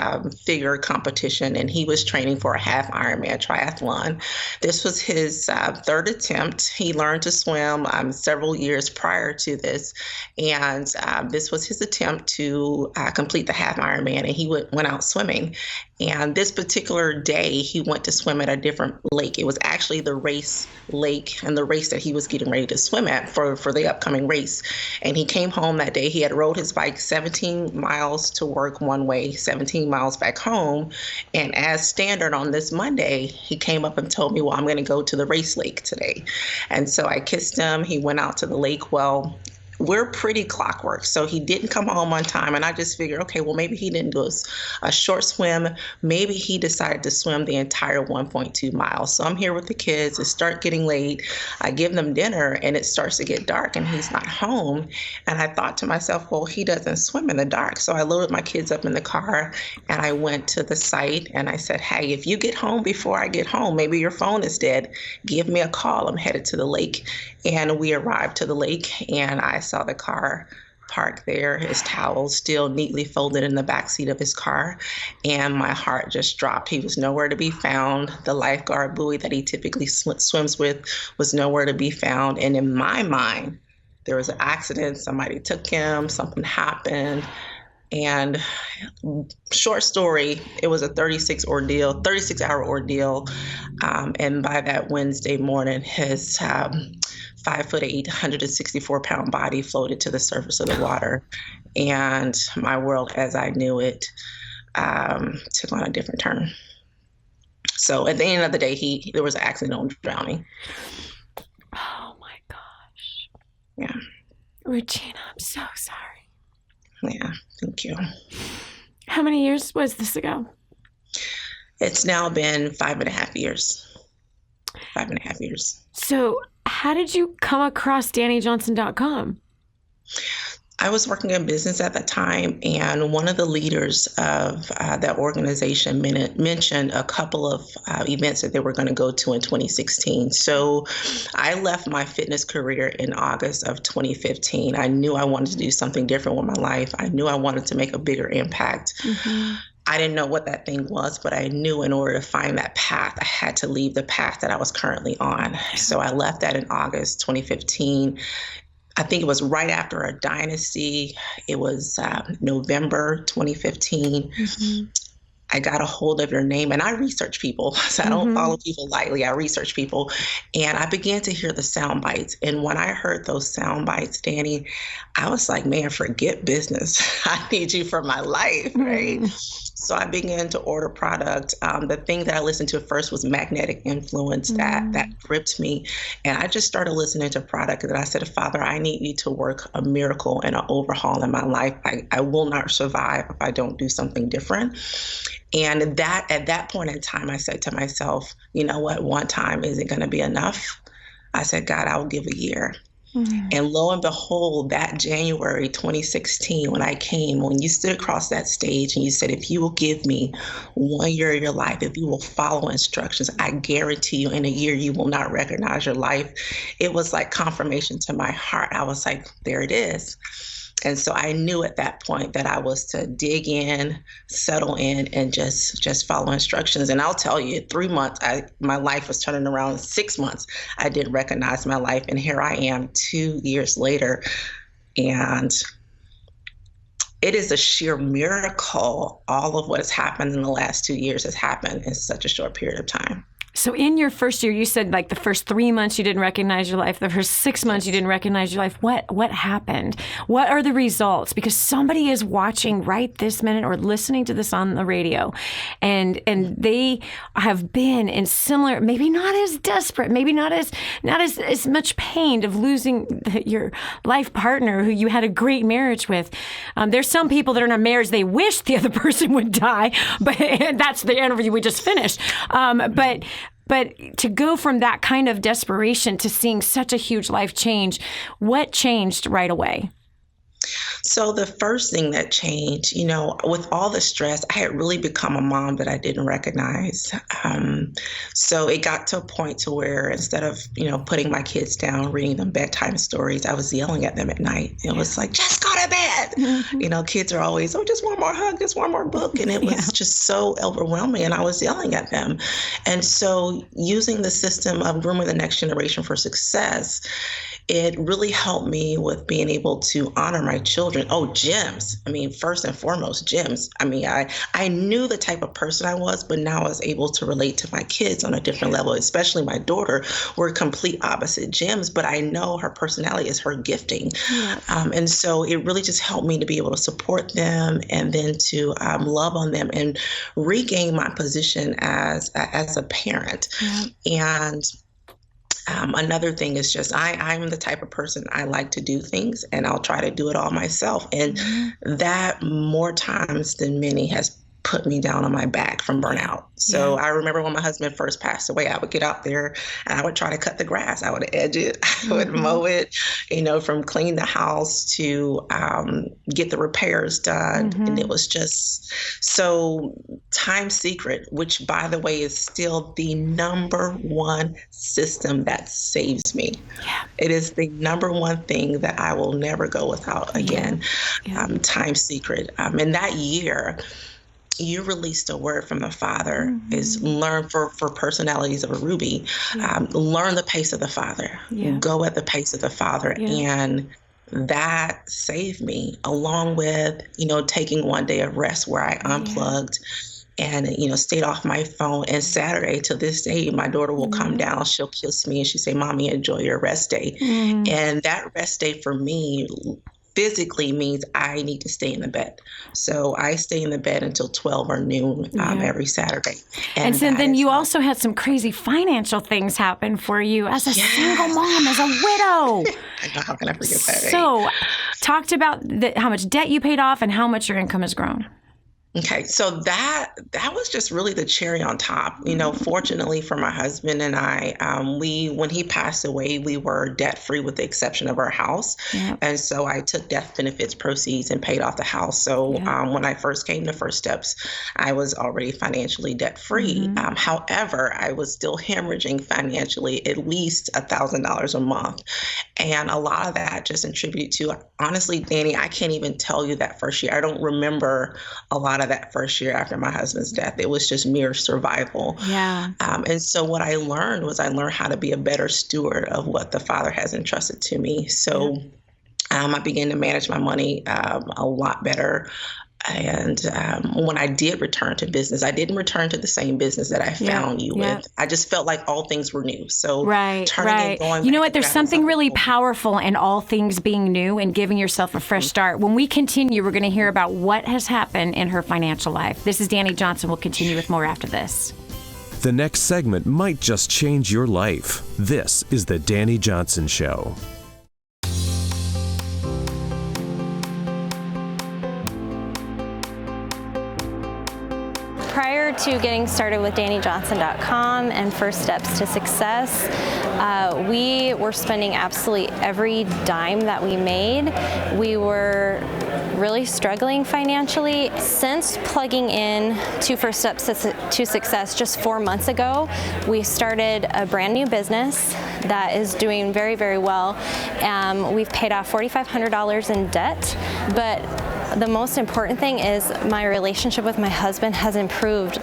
figure competition, and he was training for a half Ironman triathlon. This was his 3rd attempt. He learned to swim several years prior to this, and this was his attempt to complete the half Ironman, and he went out swimming. And this particular day, he went to swim at a different lake. It was actually the race lake and the race that he was getting ready to swim at for the upcoming race. And he came home that day. He had rode his bike 17 miles to work one way, 17 miles back home. And as standard on this Monday, he came up and told me, well, I'm going to go to the race lake today. And so I kissed him. He went out to the lake. Well, we're pretty clockwork. So he didn't come home on time. And I just figured, okay, well, maybe he didn't do a short swim. Maybe he decided to swim the entire 1.2 miles. So I'm here with the kids. It starts getting late. I give them dinner and it starts to get dark and he's not home. And I thought to myself, well, he doesn't swim in the dark. So I loaded my kids up in the car and I went to the site and I said, hey, if you get home before I get home, maybe your phone is dead, give me a call. I'm headed to the lake. And we arrived to the lake and I saw the car parked there, his towels still neatly folded in the backseat of his car. And my heart just dropped. He was nowhere to be found. The lifeguard buoy that he typically swims with was nowhere to be found. And in my mind, there was an accident. Somebody took him, something happened. And short story, it was a 36-hour ordeal. And by that Wednesday morning, his 5'8", 164-pound body floated to the surface of the water. And my world as I knew it took on a different turn. So at the end of the day, there was an accidental drowning. Oh my gosh. Yeah. Regina, I'm so sorry. Yeah, thank you. How many years was this ago? It's now been 5.5 years. 5.5 years. So how did you come across DaniJohnson.com? I was working in business at the time, and one of the leaders of that organization mentioned a couple of events that they were going to go to in 2016. So I left my fitness career in August of 2015. I knew I wanted to do something different with my life. I knew I wanted to make a bigger impact. Mm-hmm. I didn't know what that thing was, but I knew in order to find that path, I had to leave the path that I was currently on. So I left that in August 2015. I think it was right after a dynasty. It was November 2015. Mm-hmm. I got a hold of your name, and I research people. So I don't follow people lightly. I research people. And I began to hear the sound bites. And when I heard those sound bites, Dani, I was like, man, forget business. I need you for my life, right? So I began to order product. The thing that I listened to first was Magnetic Influence. That gripped me. And I just started listening to product. And I said, Father, I need you to work a miracle and an overhaul in my life. I will not survive if I don't do something different. And at that point in time, I said to myself, you know what, one time isn't going to be enough. I said, God, I will give a year. Mm-hmm. And lo and behold, that January 2016, when you stood across that stage and you said, if you will give me 1 year of your life, if you will follow instructions, I guarantee you in a year, you will not recognize your life. It was like confirmation to my heart. I was like, there it is. And so I knew at that point that I was to dig in, settle in, and just follow instructions. And I'll tell you, 3 months, my life was turning around. 6 months, I didn't recognize my life. And here I am 2 years later. And it is a sheer miracle. All of what has happened in the last 2 years has happened in such a short period of time. So in your first year, you said like the first 3 months you didn't recognize your life. The first 6 months you didn't recognize your life. What happened? What are the results? Because somebody is watching right this minute or listening to this on the radio, and they have been in similar, maybe not as desperate, maybe not as much pain of losing your life partner who you had a great marriage with. There's some people that are in a marriage they wish the other person would die, but that's the interview we just finished. But to go from that kind of desperation to seeing such a huge life change, what changed right away? So the first thing that changed, with all the stress, I had really become a mom that I didn't recognize. So it got to a point to where instead of, putting my kids down, reading them bedtime stories, I was yelling at them at night. It was like, just go to bed. Mm-hmm. Kids are always, just one more hug, just one more book. And it was just so overwhelming. And I was yelling at them. And so using the system of grooming the next generation for success, it really helped me with being able to honor my children. Oh, gyms. First and foremost, gyms. I knew the type of person I was, but now I was able to relate to my kids on a different level, especially my daughter. We're complete opposite gyms, but I know her personality is her gifting. Yeah. And so it really just helped me to be able to support them and then to love on them and regain my position as a parent. Yeah. And another thing is just I'm the type of person I like to do things and I'll try to do it all myself. And that more times than many has put me down on my back from burnout. So I remember when my husband first passed away, I would get out there and I would try to cut the grass. I would edge it. I would mow it, from clean the house to get the repairs done. And it was just so Time Secret, which by the way is still the number one system that saves me. Yeah. It is the number one thing that I will never go without again. Time Secret. And that year, you released a word from the Father is learn for personalities of a Ruby, learn the pace of the Father, go at the pace of the Father. And that saved me, along with, taking one day of rest where I unplugged and, stayed off my phone. And Saturday, to this day, my daughter will come down, she'll kiss me and she'll say, Mommy, enjoy your rest day. And that rest day for me physically means I need to stay in the bed. So I stay in the bed until 12 or noon every Saturday. And so then you also had some crazy financial things happen for you as a single mom, as a widow. How can I forget that? So talked about how much debt you paid off and how much your income has grown. Okay, so that was just really the cherry on top. Fortunately for my husband and I, when he passed away, we were debt free with the exception of our house. And so I took death benefits proceeds and paid off the house. So when I first came to First Steps, I was already financially debt free. However, I was still hemorrhaging financially at least $1,000 a month. And a lot of that just attributed to, honestly, Dani, I can't even tell you that first year. I don't remember a lot of that first year after my husband's death. It was just mere survival. And so what I learned was how to be a better steward of what the Father has entrusted to me. So I began to manage my money a lot better. And when I did return to business, I didn't return to the same business that I found you with. I just felt like all things were new. So turning and going you know what? There's something really powerful in all things being new and giving yourself a fresh start. When we continue, we're going to hear about what has happened in her financial life. This is Dani Johnson. We'll continue with more after this. The next segment might just change your life. This is The Dani Johnson Show. Prior to getting started with DaniJohnson.com and First Steps to Success, we were spending absolutely every dime that we made. We were really struggling financially. Since plugging in to First Steps to Success just 4 months ago, we started a brand new business that is doing very, very well. We've paid off $4,500 in debt, but the most important thing is my relationship with my husband has improved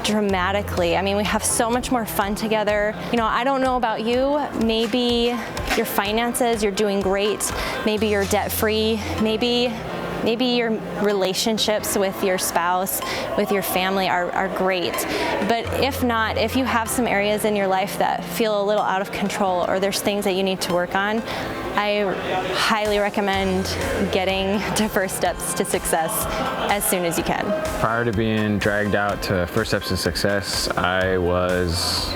dramatically. I mean, we have so much more fun together. I don't know about you, maybe your finances, you're doing great, maybe you're debt-free, maybe your relationships with your spouse, with your family are great. But if not, if you have some areas in your life that feel a little out of control or there's things that you need to work on, I highly recommend getting to First Steps to Success as soon as you can. Prior to being dragged out to First Steps to Success, I was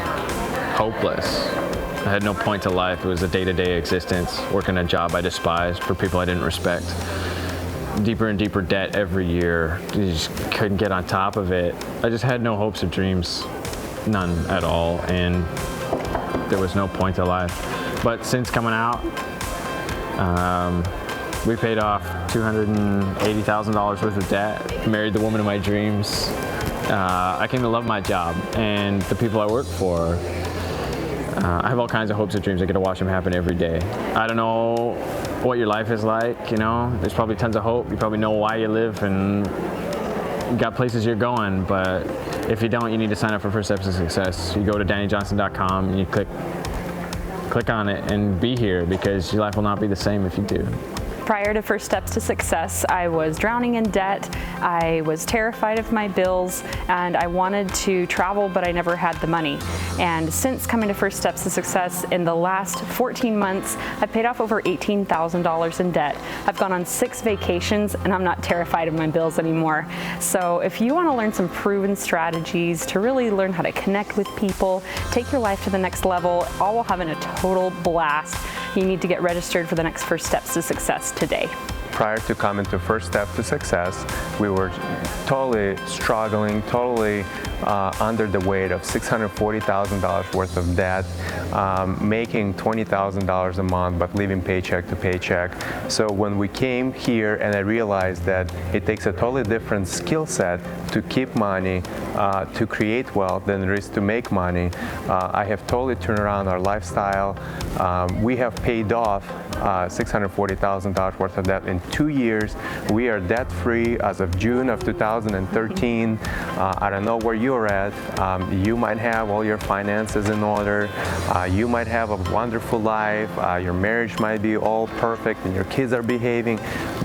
hopeless. I had no point to life. It was a day-to-day existence, working a job I despised for people I didn't respect. Deeper and deeper debt every year. You just couldn't get on top of it. I just had no hopes or dreams, none at all, and there was no point to life. But since coming out, we paid off $280,000 worth of debt, married the woman of my dreams. I came to love my job and the people I work for. I have all kinds of hopes and dreams. I get to watch them happen every day. I don't know what your life is like, There's probably tons of hope. You probably know why you live and you got places you're going, but if you don't, you need to sign up for First Steps to Success. You go to DaniJohnson.com and you click on it and be here, because your life will not be the same if you do. Prior to First Steps to Success, I was drowning in debt. I was terrified of my bills, and I wanted to travel, but I never had the money. And since coming to First Steps to Success, in the last 14 months, I've paid off over $18,000 in debt. I've gone on 6 vacations, and I'm not terrified of my bills anymore. So if you want to learn some proven strategies to really learn how to connect with people, take your life to the next level, all while having a total blast, you need to get registered for the next First Steps to Success today. Prior to coming to First Step to Success, we were totally struggling, totally under the weight of $640,000 worth of debt, making $20,000 a month, but living paycheck to paycheck. So when we came here, and I realized that it takes a totally different skill set to keep money, to create wealth, than it is to make money, I have totally turned around our lifestyle. We have paid off $640,000 worth of debt in in 2 years. We are debt-free as of June of 2013. I don't know where you're at. You might have all your finances in order. You might have a wonderful life. Your marriage might be all perfect and your kids are behaving.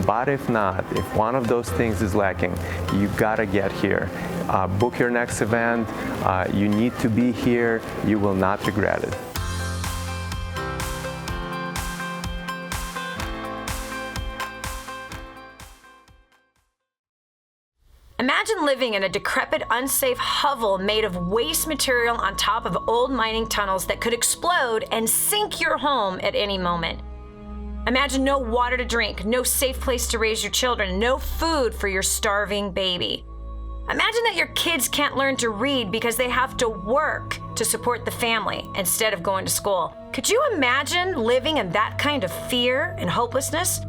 But if not, if one of those things is lacking, you gotta get here. Book your next event. You need to be here. You will not regret it. Imagine living in a decrepit, unsafe hovel made of waste material on top of old mining tunnels that could explode and sink your home at any moment. Imagine no water to drink, no safe place to raise your children, no food for your starving baby. Imagine that your kids can't learn to read because they have to work to support the family instead of going to school. Could you imagine living in that kind of fear and hopelessness?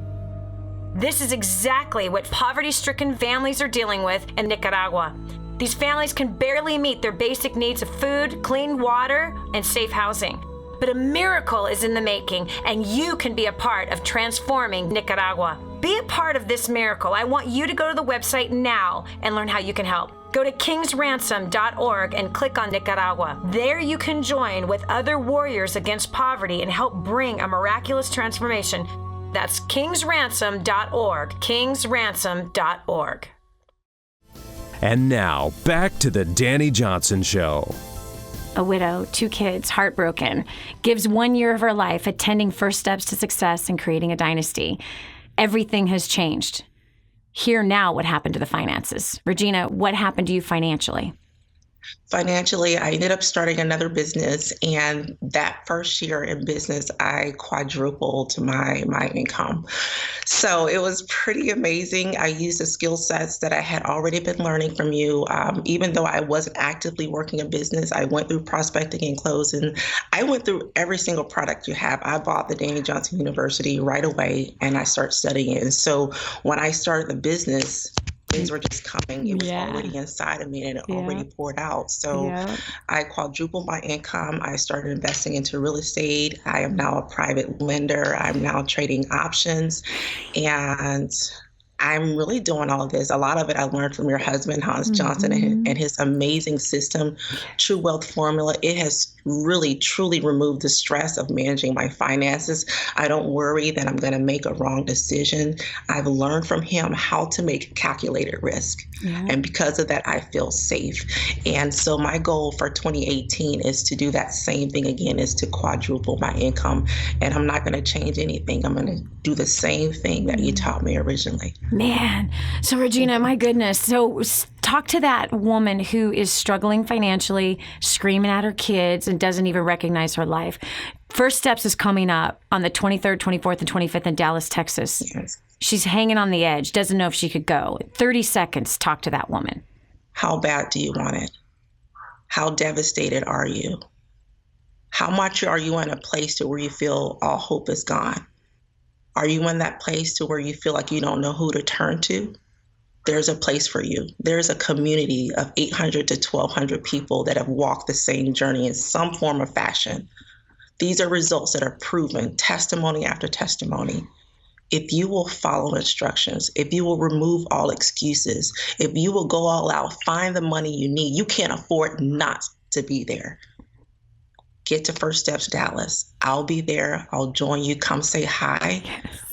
This is exactly what poverty-stricken families are dealing with in Nicaragua. These families can barely meet their basic needs of food, clean water, and safe housing. But a miracle is in the making, and you can be a part of transforming Nicaragua. Be a part of this miracle. I want you to go to the website now and learn how you can help. Go to kingsransom.org and click on Nicaragua. There you can join with other warriors against poverty and help bring a miraculous transformation. That's kingsransom.org, kingsransom.org. And now, back to the Dani Johnson Show. A widow, 2 kids, heartbroken, gives 1 year of her life attending First Steps to Success and creating a dynasty. Everything has changed. Hear now what happened to the finances. Regina, what happened to you financially? Financially, I ended up starting another business, and that first year in business, I quadrupled my income. So it was pretty amazing. I used the skill sets that I had already been learning from you. Even though I wasn't actively working a business, I went through prospecting and closing. I went through every single product you have. I bought the Dani Johnson University right away, and I started studying it. And so when I started the business, things were just coming. It was already inside of me, and it already poured out. So I quadrupled my income. I started investing into real estate. I am now a private lender. I'm now trading options. And I'm really doing all of this. A lot of it I learned from your husband, Hans Johnson, and his amazing system, True Wealth Formula. It has really, truly removed the stress of managing my finances. I don't worry that I'm going to make a wrong decision. I've learned from him how to make calculated risk. And because of that, I feel safe. And so my goal for 2018 is to do that same thing again, is to quadruple my income. And I'm not going to change anything. I'm going to do the same thing that you taught me originally. Man. So Regina, my goodness. So talk to that woman who is struggling financially, screaming at her kids, and doesn't even recognize her life. First Steps is coming up on the 23rd, 24th, and 25th in Dallas, Texas. She's hanging on the edge, doesn't know if she could go. 30 seconds, talk to that woman. How bad do you want it? How devastated are you? How much are you in a place to where you feel all hope is gone? Are you in that place to where you feel like you don't know who to turn to? There's a place for you. There's a community of 800 to 1,200 people that have walked the same journey in some form or fashion. These are results that are proven, testimony after testimony. If you will follow instructions, if you will remove all excuses, if you will go all out, find the money you need, you can't afford not to be there. Get to First Steps Dallas. I'll be there. I'll join you. Come say hi.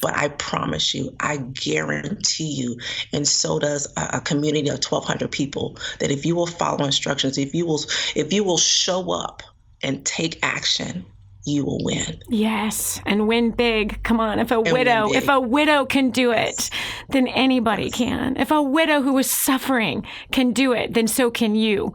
But I promise you, I guarantee you, and so does a community of 1,200 people, that if you will follow instructions, if you will show up and take action, you will win. Yes, and win big. Come on, if a widow can do it, then anybody can. If a widow who is suffering can do it, then so can you.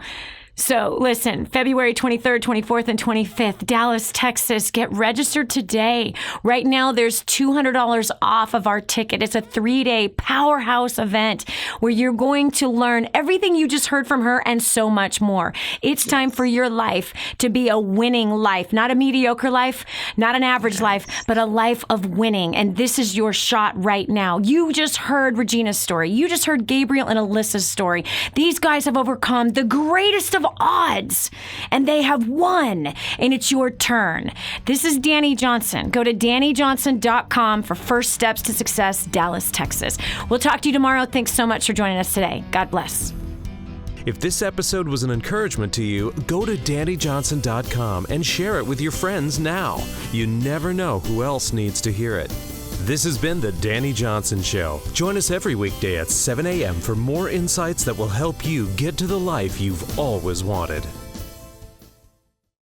So listen, February 23rd, 24th, and 25th, Dallas, Texas. Get registered today. Right now, there's $200 off of our ticket. It's a 3-day powerhouse event where you're going to learn everything you just heard from her and so much more. It's time for your life to be a winning life, not a mediocre life, not an average life, but a life of winning. And this is your shot right now. You just heard Regina's story. You just heard Gabriel and Alyssa's story. These guys have overcome the greatest of odds, and they have won, and it's your turn. This is Dani Johnson. Go to DaniJohnson.com for First Steps to Success, Dallas, Texas. We'll talk to you tomorrow. Thanks so much for joining us today. God bless. If this episode was an encouragement to you, go to DaniJohnson.com and share it with your friends now. You never know who else needs to hear it. This has been The Dani Johnson Show. Join us every weekday at 7 a.m. for more insights that will help you get to the life you've always wanted.